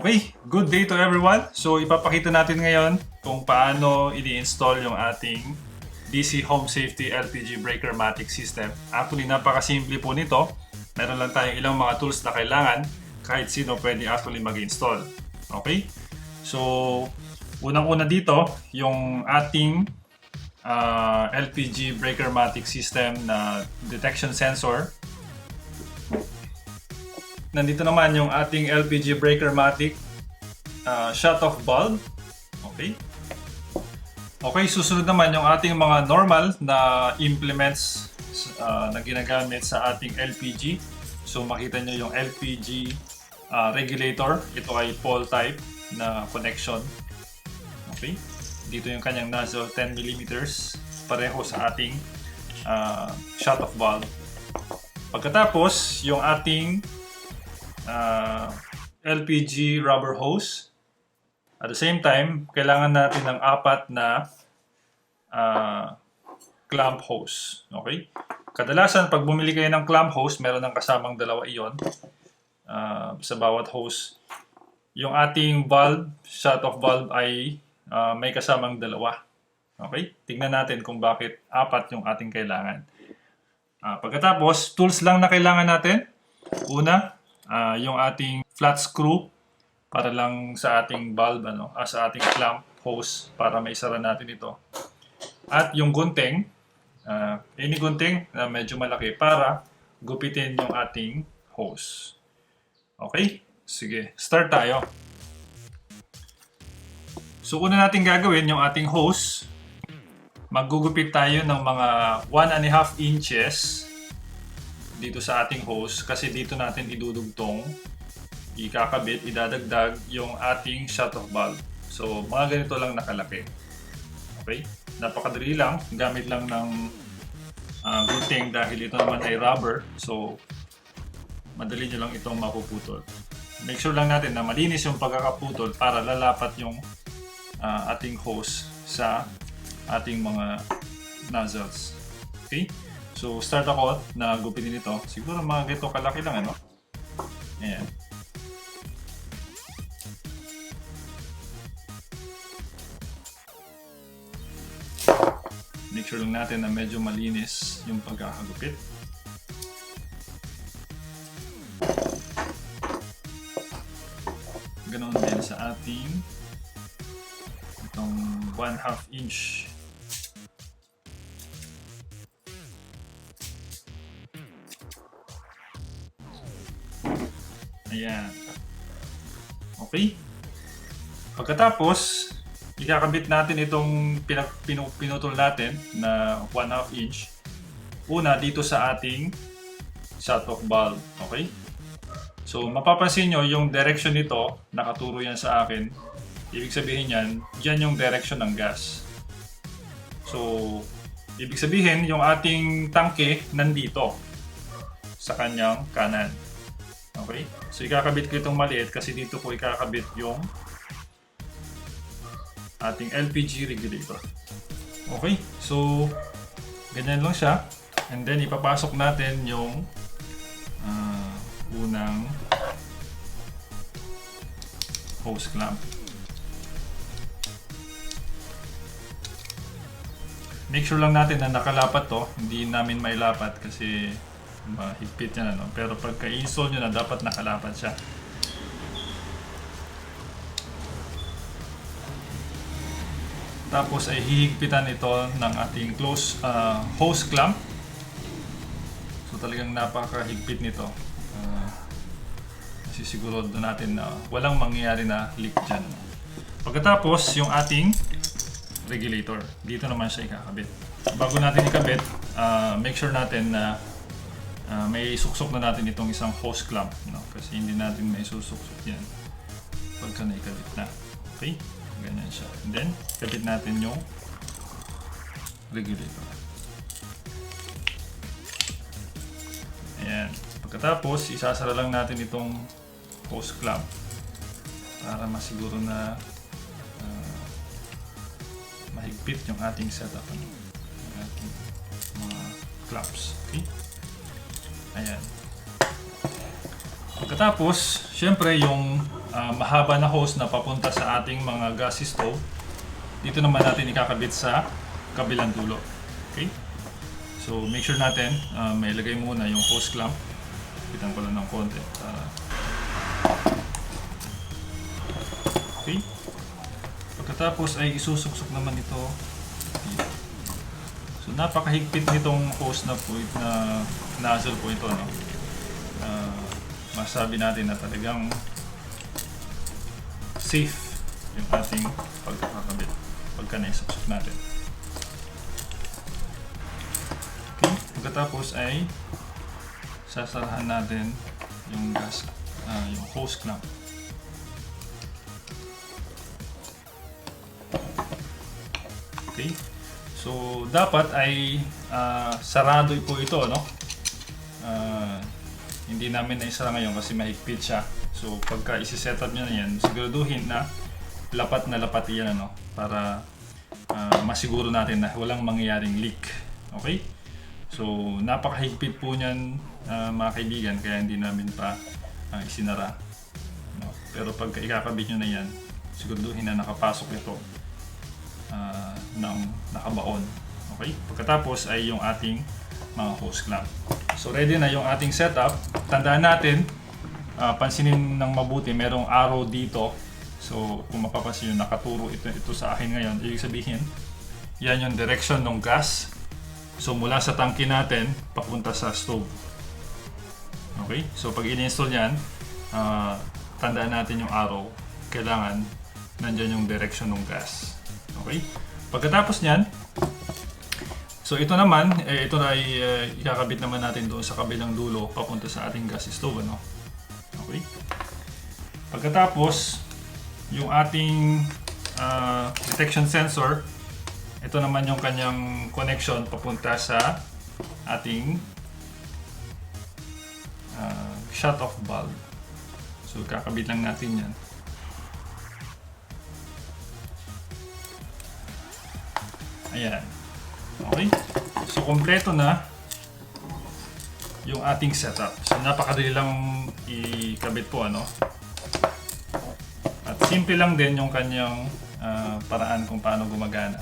Okay, good day to everyone. So ipapakita natin ngayon kung paano i-install yung ating DC HomeSafety LPG BreakerMatic system. Actually, napakasimple po nito. Meron lang tayong ilang mga tools na kailangan. Kahit sino pwede actually mag-install. Okay? So, unang-una dito, yung ating LPG BreakerMatic system na detection sensor. Nandito naman yung ating LPG BreakerMatic shut-off bulb. Okay. Okay, susunod naman yung ating mga normal na implements na ginagamit sa ating LPG. So makita nyo yung LPG regulator. Ito ay pole type na connection. Okay. Dito yung kanyang nozzle 10mm. Pareho sa ating shut-off bulb. Pagkatapos, yung ating LPG rubber hose. At the same time, kailangan natin ng 4 na clamp hose. Okay? Kadalasan, pag bumili kayo ng clamp hose, meron ng kasamang dalawa iyon sa bawat hose. Yung ating valve, shut-off valve ay may kasamang dalawa. Okay? Tingnan natin kung bakit 4 yung ating kailangan. Pagkatapos, tools lang na kailangan natin. Una, yung ating flat screw para lang sa ating valve, sa ating clamp hose para maisara natin ito. At yung gunting, any gunting na medyo malaki para gupitin yung ating hose. Okay? Sige, start tayo. So, una natin gagawin yung ating hose. Maggugupit tayo ng mga 1.5 inches dito sa ating hose kasi dito natin idudugtong, ikakabit, idadagdag yung ating shut-off valve. So, mga ganito lang nakalaki. Okay? Napakadali lang. Gamit lang ng gunting dahil ito naman ay rubber. So, madali nyo lang itong mapuputol. Make sure lang natin na malinis yung pagkakaputol para lalapat yung ating hose sa ating mga nozzles. Okay? So, start ako na gupitin ito. Siguro mga ganito kalaki lang, Ayan. Make sure lang natin na medyo malinis yung pagkakagupit. Ganoon din sa ating itong 1/2 inch. Ayan. Okay. Pagkatapos, ikakabit natin itong pinutol natin na 1/2 inch. Una, dito sa ating shut-off valve. Okay? So, mapapansin nyo yung direction nito, nakaturo yan sa akin. Ibig sabihin yan, dyan yung direction ng gas. So, ibig sabihin, yung ating tangke nandito sa kanyang kanan. Okay? So, ikakabit ko itong maliit kasi dito ko ikakabit yung ating LPG regulator. Okay? So, ganyan lang siya. And then, ipapasok natin yung unang hose clamp. Make sure lang natin na nakalapat to. Hindi namin mailapat kasi mahigpit yan, Pero pagka i-install nyo na, dapat nakalapat siya. Tapos ay hihigpitan ito ng ating close hose clamp. So talagang napakahigpit nito. Sisigurado natin na walang mangyayari na leak dyan. Pagkatapos, yung ating regulator. Dito naman siya ikakabit. Bago natin ikabit, make sure natin na may suksok na natin itong isang hose clamp, kasi hindi natin may susuksok yan pagka naikabit na. Okay? Ganyan siya. And then, kabit natin yung regulator. Ayan. Pagkatapos, isasara lang natin itong hose clamp para masiguro na mahigpit yung ating setup, yung ating mga clamps. Okay? Ayan. Pagkatapos, syempre yung mahaba na hose na papunta sa ating mga gas stove. Dito naman natin ikakabit sa kabilang dulo. Okay? So make sure natin may ilagay muna yung hose clamp. Pitan ko lang ng konti. Okay? Pagkatapos ay isusuksok naman ito dito. So napakahigpit nitong hose na po na nozzle po ito, no? Masabi natin na talagang safe yung ating pagkakabit pagka naisuksok natin. Okay, pagkatapos ay sasarahan natin yung gas, yung hose clamp. Okay, so dapat ay sarado po ito, no? Hindi namin naisara ngayon kasi mahigpit siya. So pagka isi-set up nyo na yan, siguraduhin na lapat yan, ano, para masiguro natin na walang mangyayaring leak. Okay? So napakahigpit po niyan, mga kaibigan, kaya hindi namin pa isinara. No? Pero pagka ikakabit nyo na yan, siguraduhin na nakapasok ito ng nakabaon. Okay? Pagkatapos ay yung ating mga hose clamp. So ready na yung ating setup. Tandaan natin, pansinin ng mabuti, merong arrow dito. So kung mapapansin nyo, nakaturo ito sa akin ngayon. Ibig sabihin, yan yung direction ng gas. So mula sa tangke natin, papunta sa stove. Okay? So pag in-install yan, tandaan natin yung arrow. Kailangan nandyan yung direction ng gas. Okay? Pagkatapos nyan, so ito naman, ito ay ikakabit naman natin doon sa kabilang dulo papunta sa ating gas stove, ano? Okay? Pagkatapos, yung ating detection sensor, ito naman yung kanyang connection papunta sa ating shut-off valve. So kakabit lang natin yan. Ayan. Okay? So kompleto na yung ating setup. So napakadali lang ikabit po, ano? At simple lang din yung kanyang paraan kung paano gumagana.